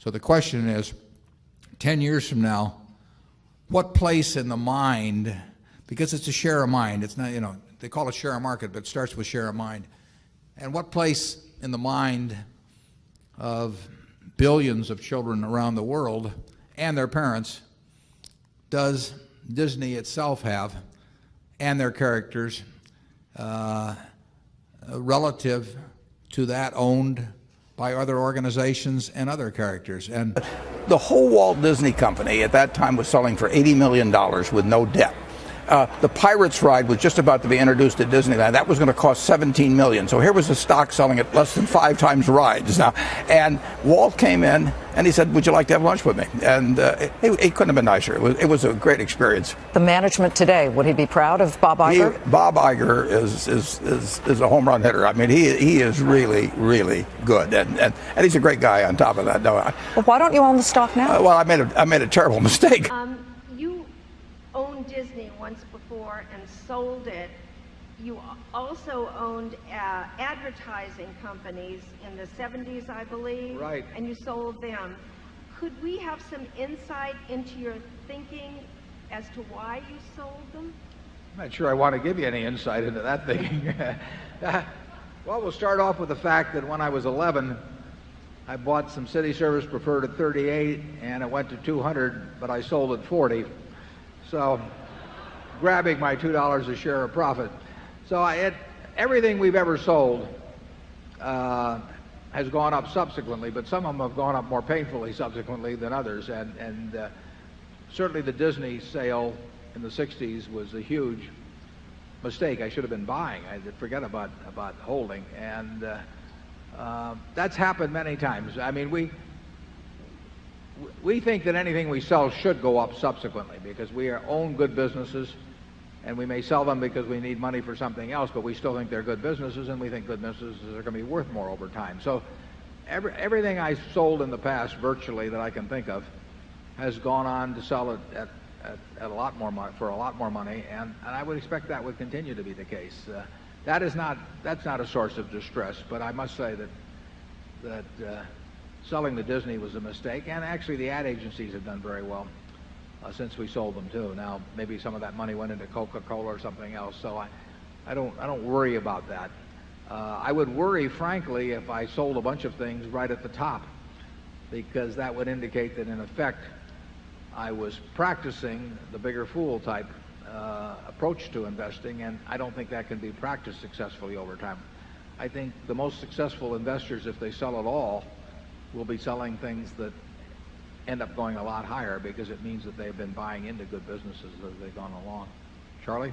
So the question is, 10 years from now, what place in the mind, because it's a share of mind, it's not, they call it share of market, but it starts with share of mind. And what place in the mind of billions of children around the world and their parents does Disney itself have, and their characters, relative to that owned by other organizations and other characters? And the whole Walt Disney Company at that time was selling for $80 million with no debt. The Pirates ride was just about to be introduced at Disneyland. That was going to cost $17 million. So here was the stock selling at less than 5 times rides now. And Walt came in and he said, "Would you like to have lunch with me?" And it couldn't have been nicer. It was a great experience. The management today, would he be proud of Bob Iger? Bob Iger is a home run hitter. I mean, he is really, really good. And he's a great guy on top of that. No, well, why don't you own the stock now? Well, I made a terrible mistake. You owned Disney once before and sold it. You also owned advertising companies in the 70s, I believe. Right. And you sold them. Could we have some insight into your thinking as to why you sold them? I'm not sure I want to give you any insight into that thinking. Well, we'll start off with the fact that when I was 11, I bought some city service preferred at 38, and it went to 200, but I sold at 40. So, grabbing my $2 a share of profit. So everything we've ever sold has gone up subsequently, but some of them have gone up more painfully subsequently than others. And certainly the Disney sale in the 60s was a huge mistake. I should have been buying. I did forget about holding. And that's happened many times. I mean, we think that anything we sell should go up subsequently because we own good businesses, and we may sell them because we need money for something else, but we still think they're good businesses, and we think good businesses are going to be worth more over time. So everything I sold in the past, virtually, that I can think of, has gone on to sell it at a lot more money, for a lot more money, and I would expect that would continue to be the case. That's not a source of distress, but I must say that selling to Disney was a mistake, and actually the ad agencies have done very well since we sold them too. Now maybe some of that money went into Coca-Cola or something else, so I don't worry about that. I would worry, frankly, if I sold a bunch of things right at the top, because that would indicate that in effect I was practicing the bigger fool type approach to investing, and I don't think that can be practiced successfully over time. I think the most successful investors, if they sell at all, will be selling things that end up going a lot higher because it means that they've been buying into good businesses as they've gone along. Charlie?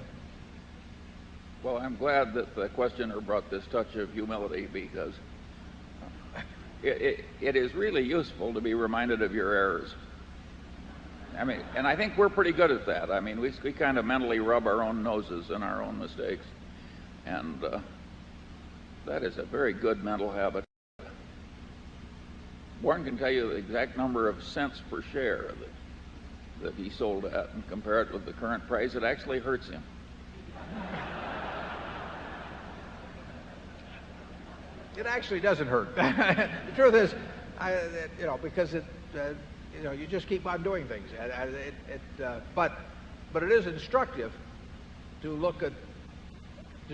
Well, I'm glad that the questioner brought this touch of humility because it is really useful to be reminded of your errors. I mean, and I think we're pretty good at that. I mean, we kind of mentally rub our own noses in our own mistakes. And that is a very good mental habit. Warren can tell you the exact number of cents per share that he sold at and compare it with the current price. It actually hurts him. It actually doesn't hurt. The truth is, because you just keep on doing things. But it is instructive to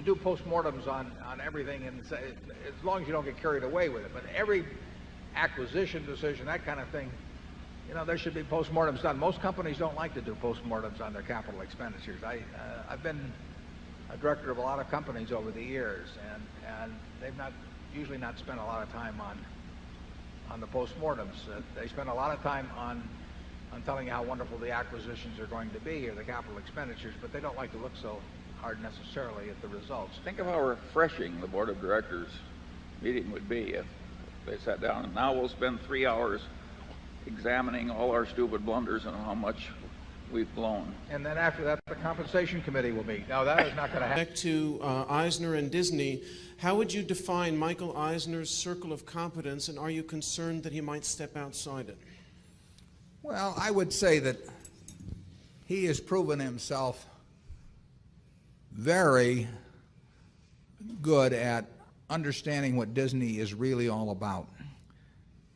do postmortems on everything, and say, as long as you don't get carried away with it. But every acquisition decision, that kind of thing, there should be postmortems done. Most companies don't like to do postmortems on their capital expenditures. I've been a director of a lot of companies over the years, and they've usually not spent a lot of time on the postmortems. They spend a lot of time on telling you how wonderful the acquisitions are going to be or the capital expenditures, but they don't like to look so hard necessarily at the results. Think of how refreshing the board of directors meeting would be if they sat down and now we'll spend 3 hours examining all our stupid blunders and how much we've blown. And then after that, the compensation committee will meet. Now that is not going to happen. Back to Eisner and Disney, how would you define Michael Eisner's circle of competence, and are you concerned that he might step outside it? Well, I would say that he has proven himself very good at understanding what Disney is really all about.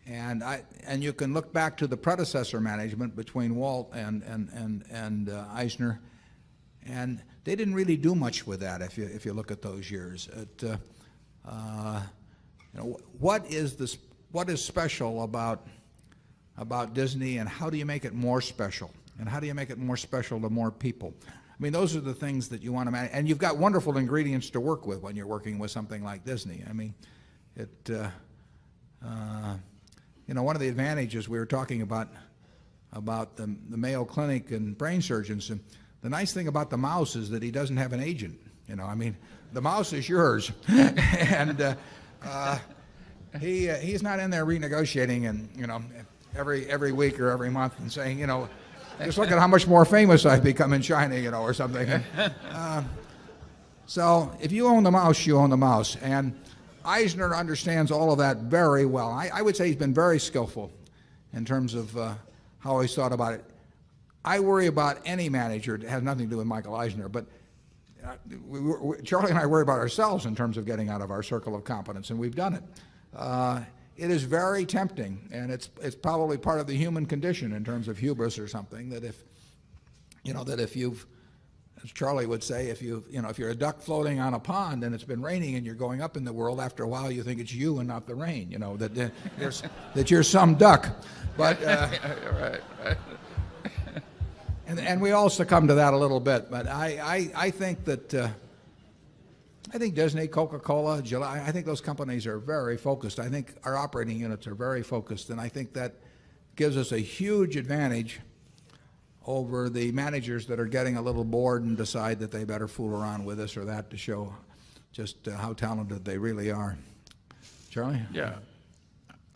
And you can look back to the predecessor management between Walt and Eisner, and they didn't really do much with that if you look at those years. What is special about Disney, and how do you make it more special? And how do you make it more special to more people? I mean, those are the things that you want to manage. And you've got wonderful ingredients to work with when you're working with something like Disney. I mean, one of the advantages we were talking about the Mayo Clinic and brain surgeons, and the nice thing about the mouse is that he doesn't have an agent. I mean, the mouse is yours, and he's not in there renegotiating and every week or every month and saying just look at how much more famous I've become in China, or something. So if you own the mouse, you own the mouse. And Eisner understands all of that very well. I would say he's been very skillful in terms of how he's thought about it. I worry about any manager. It has nothing to do with Michael Eisner, but Charlie and I worry about ourselves in terms of getting out of our circle of competence, and we've done it. It is very tempting, and it's probably part of the human condition in terms of hubris or something, that if you've, as Charlie would say, if you're a duck floating on a pond and it's been raining and you're going up in the world, after a while you think it's you and not the rain, that you're some duck. But right. and we all succumb to that a little bit. But I think that I think Disney, Coca-Cola, Gillette, I think those companies are very focused. I think our operating units are very focused, and I think that gives us a huge advantage over the managers that are getting a little bored and decide that they better fool around with this or that to show just how talented they really are. Charlie? Yeah.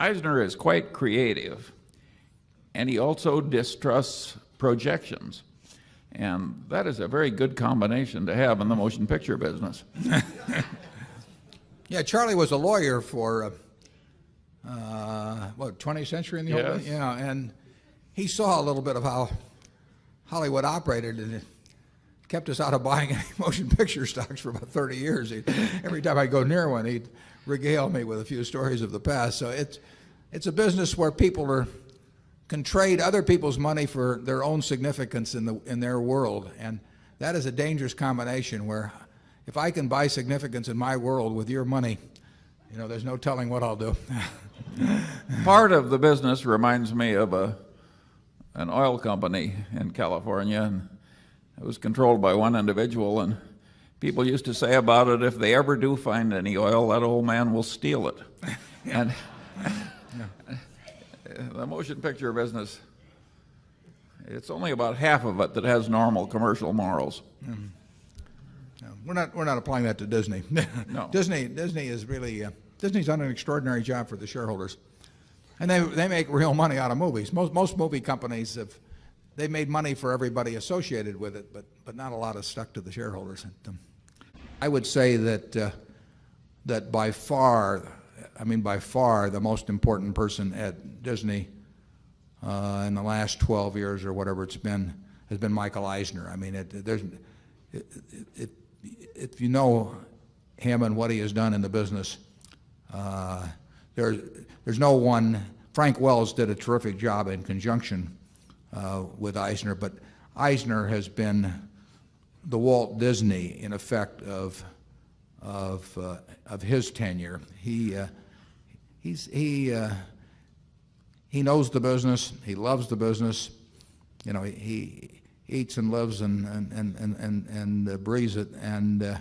Eisner is quite creative, and he also distrusts projections. And that is a very good combination to have in the motion picture business. Yeah, Charlie was a lawyer for, 20th century in the old days? Yeah, and he saw a little bit of how Hollywood operated, and it kept us out of buying any motion picture stocks for about 30 years. Every time I go near one, he'd regale me with a few stories of the past. So it's a business where people can trade other people's money for their own significance in their world, and that is a dangerous combination where if I can buy significance in my world with your money, there's no telling what I'll do. Part of the business reminds me of an oil company in California, and it was controlled by one individual, and people used to say about it, if they ever do find any oil, that old man will steal it. And the motion picture business, it's only about half of it that has normal commercial morals. Mm-hmm. No, we're not applying that to Disney. No. Disney is really Disney's done an extraordinary job for the shareholders, and they make real money out of movies. Most movie companies they made money for everybody associated with it, but not a lot is stuck to the shareholders. I would say that by far the most important person at Disney in the last 12 years or whatever it's been has been Michael Eisner. I mean, if you know him and what he has done in the business, there's no one. Frank Wells did a terrific job in conjunction with Eisner, but Eisner has been the Walt Disney, in effect, of his tenure. He knows the business. He loves the business. He eats and lives and breathes it. And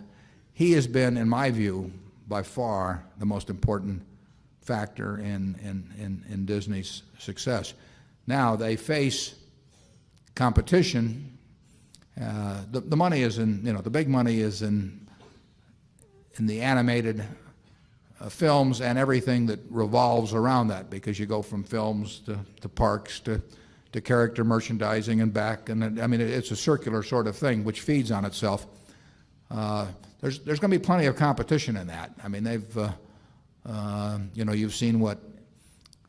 he has been, in my view, by far the most important factor in Disney's success. Now they face competition. The money is in, the big money is in the animated films and everything that revolves around that, because you go from films to parks to character merchandising and back, and I mean it's a circular sort of thing which feeds on itself. There's going to be plenty of competition in that. I mean they've you've seen what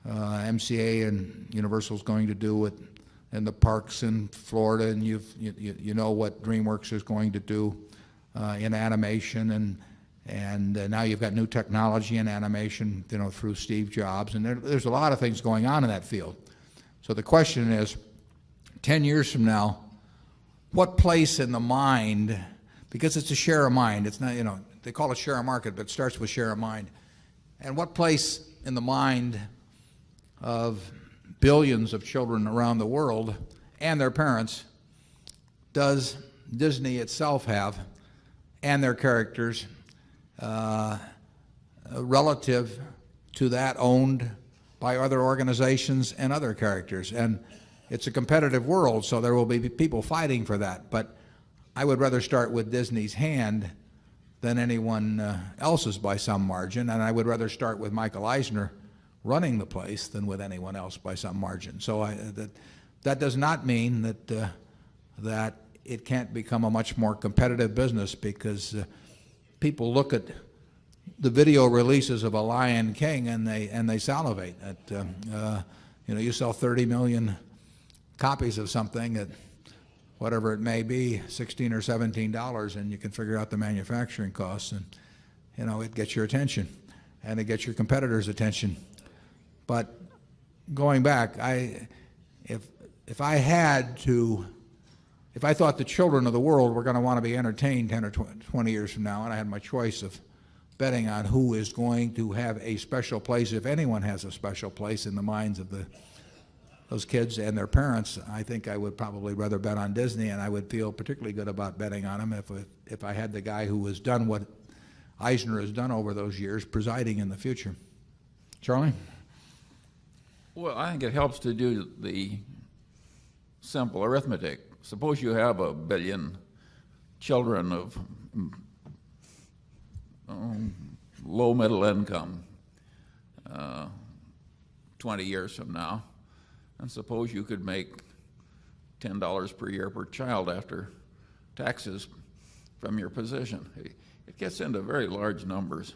MCA and Universal's going to do in the parks in Florida, and you know what DreamWorks is going to do in animation, And now you've got new technology and animation, through Steve Jobs, and there's a lot of things going on in that field. So the question is, 10 years from now, what place in the mind, because it's a share of mind, it's not, they call it share of market, but it starts with share of mind. And what place in the mind of billions of children around the world and their parents does Disney itself have, and their characters, relative to that owned by other organizations and other characters? And it's a competitive world, so there will be people fighting for that. But I would rather start with Disney's hand than anyone else's by some margin, and I would rather start with Michael Eisner running the place than with anyone else by some margin. So that does not mean that it can't become a much more competitive business, because people look at the video releases of a Lion King and they salivate. You sell 30 million copies of something at whatever it may be, $16 or $17, and you can figure out the manufacturing costs, and it gets your attention, and it gets your competitors' attention. But going back, if I thought the children of the world were going to want to be entertained 10 or 20 years from now, and I had my choice of betting on who is going to have a special place, if anyone has a special place in the minds of those kids and their parents, I think I would probably rather bet on Disney, and I would feel particularly good about betting on him if I had the guy who has done what Eisner has done over those years presiding in the future. Charlie? Well, I think it helps to do the simple arithmetic. Suppose you have 1 billion children of low middle income 20 years from now, and suppose you could make $10 per year per child after taxes from your position. It gets into very large numbers,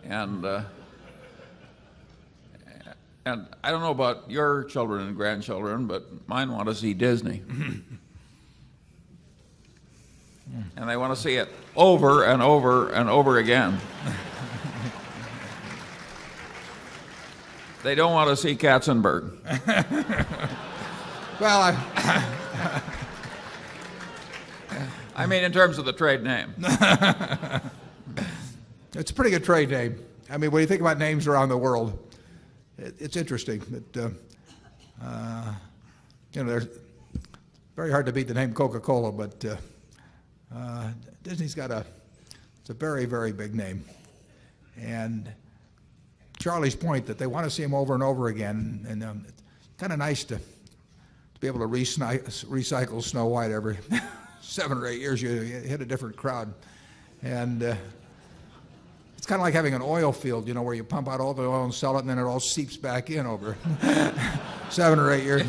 and I don't know about your children and grandchildren, but mine want to see Disney. And they want to see it over and over and over again. They don't want to see Katzenberg. Well, I mean, in terms of the trade name. It's a pretty good trade name. I mean, when you think about names around the world, it's interesting that there's very hard to beat the name Coca-Cola, but Disney's got it's a very, very big name. And Charlie's point that they want to see him over and over again, and it's kind of nice to be able to recycle Snow White every 7 or 8 years. You hit a different crowd, and it's kind of like having an oil field, where you pump out all the oil and sell it, and then it all seeps back in over 7 or 8 years.